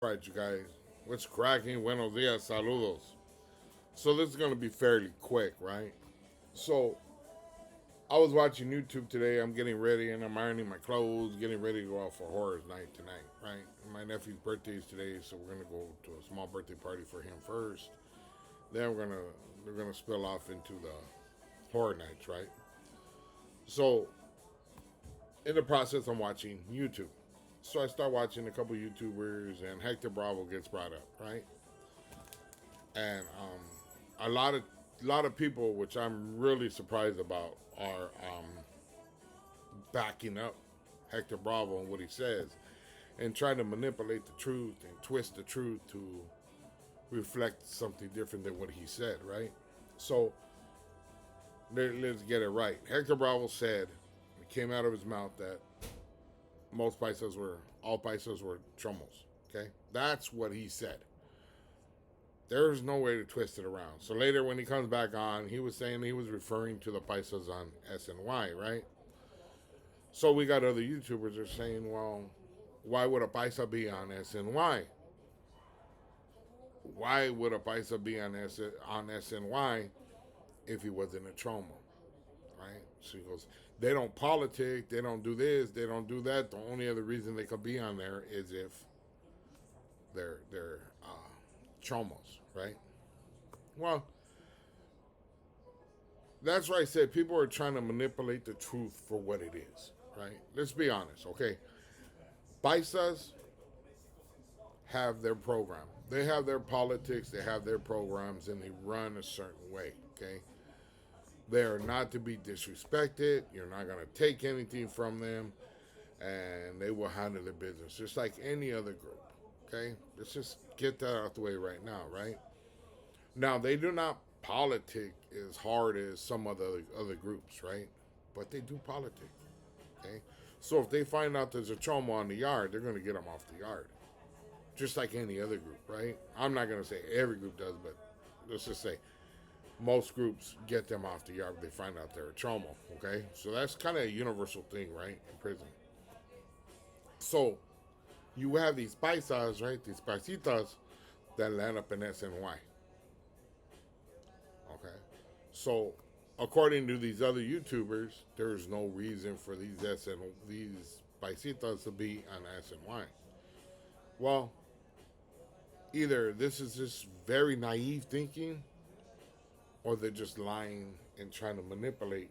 Right, you guys. What's cracking? Buenos dias, saludos. So this is gonna be fairly quick, right? So I was watching YouTube today. I'm getting ready and I'm ironing my clothes, getting ready to go out for horrors night tonight, right? My nephew's birthday is today, so we're gonna go to a small birthday party for him first. Then we're gonna spill off into the horror nights, right? So in the process, I'm watching YouTube. So I start watching a couple YouTubers, and Hector Bravo gets brought up, right? And a lot of people, which I'm really surprised about, are backing up Hector Bravo and what he says, and trying to manipulate the truth and twist the truth to reflect something different than what he said, right? So let's get it right. Hector Bravo said, it came out of his mouth that all paisas were chomos. Okay, that's what he said. There's no way to twist it around. So later, when he comes back on, he was saying he was referring to the paisas on SNY, right? So we got other YouTubers are saying, well, why would a paisa be on SNY? Why would a paisa be on SNY if he wasn't a chomo, right? So he goes, they don't politic, they don't do this, they don't do that. The only other reason they could be on there is if they're chomos, right? Well, that's why I said people are trying to manipulate the truth for what it is, right? Let's be honest, okay? Paisas have their program. They have their politics, they have their programs, and they run a certain way, okay? They are not to be disrespected. You're not going to take anything from them, and they will handle their business just like any other group, okay? Let's just get that out the way right now, right? Now, they do not politic as hard as some of the other groups, right? But they do politic, okay? So if they find out there's a trauma on the yard, they're going to get them off the yard, just like any other group, right? I'm not going to say every group does, but let's just say most groups get them off the yard if they find out they're a trauma, okay? So that's kind of a universal thing, right, in prison. So you have these paisas, right, these paisitas that land up in SNY, okay? So according to these other YouTubers, there's no reason for these paisitas to be on SNY. Well, either this is just very naive thinking, or they're just lying and trying to manipulate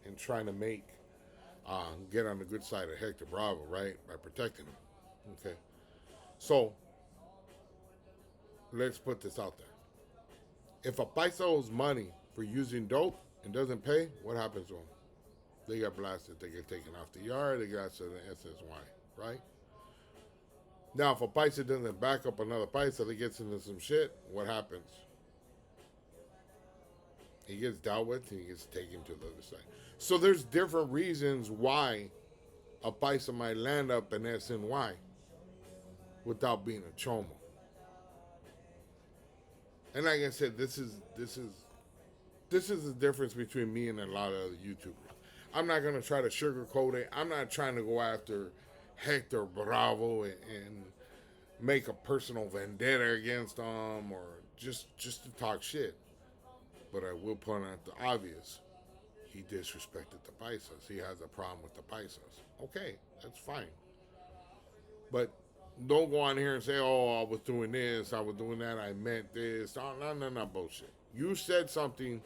and trying to make get on the good side of Hector Bravo, right, by protecting him. Okay, so let's put this out there. If a paisa owes money for using dope and doesn't pay, what happens to them? They get blasted. They get taken off the yard. They got to the SSY, right? Now, if a paisa doesn't back up another paisa that gets into some shit, what happens? He gets dealt with and he gets taken to the other side. So there's different reasons why a paisa might land up in SNY without being a chomo. And like I said, this is the difference between me and a lot of other YouTubers. I'm not gonna try to sugarcoat it. I'm not trying to go after Hector Bravo and make a personal vendetta against him or just to talk shit. But I will point out the obvious. He disrespected the paisas. He has a problem with the paisas. Okay, that's fine. But don't go on here and say, "Oh, I was doing this, I was doing that, I meant this." No, no, no, no, bullshit. You said something,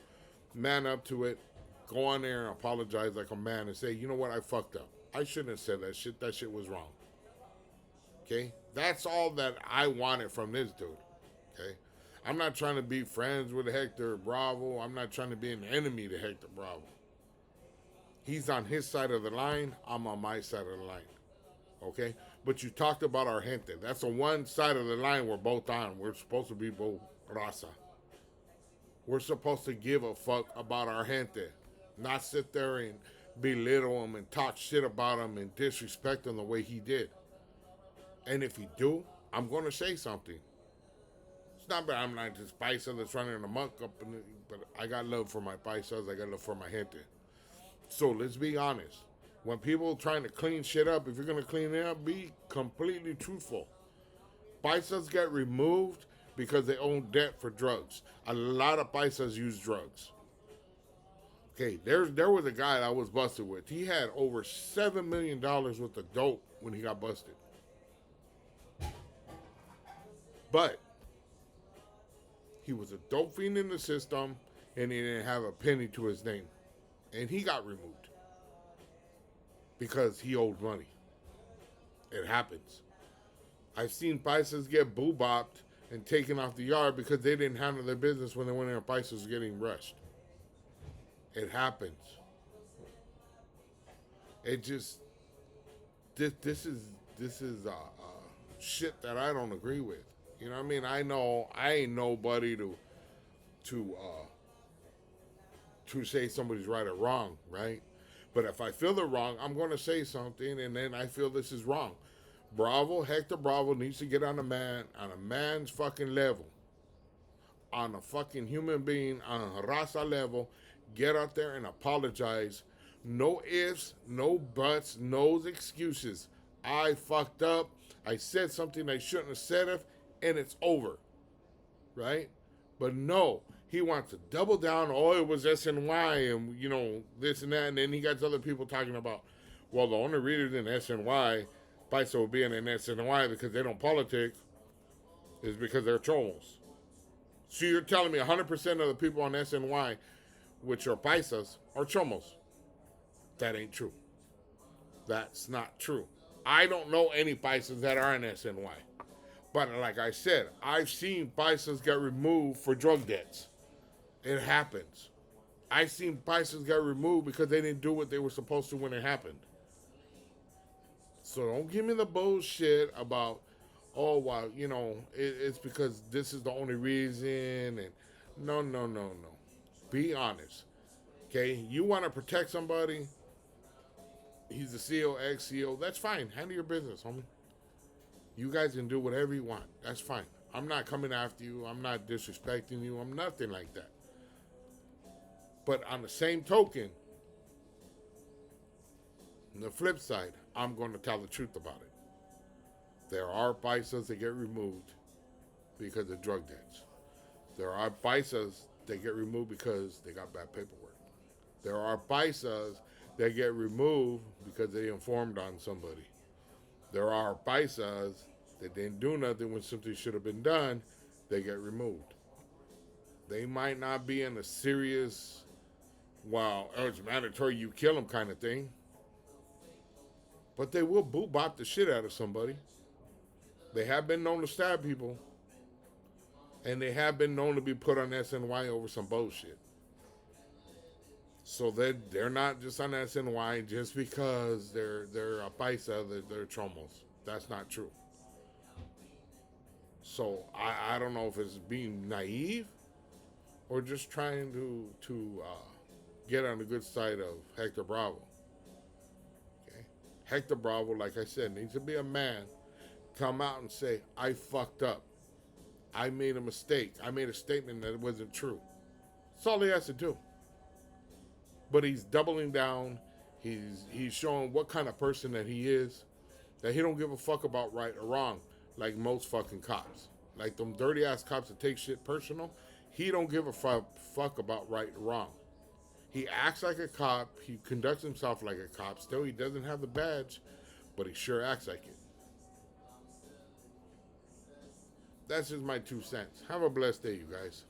man up to it. Go on there and apologize like a man and say, "You know what? I fucked up. I shouldn't have said that shit. That shit was wrong." Okay, that's all that I wanted from this dude. Okay, I'm not trying to be friends with Hector Bravo. I'm not trying to be an enemy to Hector Bravo. He's on his side of the line. I'm on my side of the line. Okay? But you talked about our gente. That's the one side of the line we're both on. We're supposed to be both raza. We're supposed to give a fuck about our gente, not sit there and belittle them and talk shit about them and disrespect them the way he did. And if he do, I'm going to say something. It's not that I'm not just paisa that's running amok up, but I got love for my paisas. I got love for my gente. So let's be honest. When people trying to clean shit up, if you're gonna clean it up, be completely truthful. Paisas get removed because they own debt for drugs. A lot of paisas use drugs. Okay, there was a guy that I was busted with. He had over $7 million worth of dope when he got busted. But he was a dope fiend in the system, and he didn't have a penny to his name. And he got removed because he owed money. It happens. I've seen paisas get boo-bopped and taken off the yard because they didn't handle their business when they went in. Paisas getting rushed. It happens. It just this is shit that I don't agree with. You know what I mean? I know I ain't nobody to say somebody's right or wrong, right? But if I feel they're wrong, I'm going to say something, and then I feel this is wrong. Hector Bravo needs to get on a man's fucking level, on a fucking human being, on a raza level. Get out there and apologize. No ifs, no buts, no excuses. I fucked up. I said something I shouldn't have said it, and it's over. Right? But no, he wants to double down. Oh, it was SNY and, this and that. And then he got other people talking about, well, the only reason in SNY, Paisa being in SNY because they don't politic, is because they're trolls. So you're telling me 100% of the people on SNY, which are paisas, are chomos. That ain't true. That's not true. I don't know any paisas that are in SNY. But like I said, I've seen paisas get removed for drug debts. It happens. I've seen paisas get removed because they didn't do what they were supposed to when it happened. So don't give me the bullshit about, oh, well, it's because this is the only reason. And no. Be honest. Okay? You want to protect somebody, he's the CEO, ex-CEO, that's fine. Handle your business, homie. You guys can do whatever you want. That's fine. I'm not coming after you. I'm not disrespecting you. I'm nothing like that. But on the same token, on the flip side, I'm going to tell the truth about it. There are paisas that get removed because of drug debts. There are paisas that get removed because they got bad paperwork. There are paisas that get removed because they informed on somebody. There are paisas that didn't do nothing when something should have been done. They get removed. They might not be in a serious, it's mandatory you kill them kind of thing. But they will boo-bop the shit out of somebody. They have been known to stab people. And they have been known to be put on SNY over some bullshit. So they're not just on SNY just because they're a paisa, they're chomos. That's not true. So I don't know if it's being naive or just trying to get on the good side of Hector Bravo. Okay? Hector Bravo, like I said, needs to be a man. Come out and say, I fucked up. I made a mistake. I made a statement that wasn't true. That's all he has to do. But he's doubling down. He's showing what kind of person that he is. That he don't give a fuck about right or wrong, like most fucking cops. Like them dirty ass cops that take shit personal. He don't give a fuck about right or wrong. He acts like a cop. He conducts himself like a cop. Still, he doesn't have the badge, but he sure acts like it. That's just my 2 cents. Have a blessed day, you guys.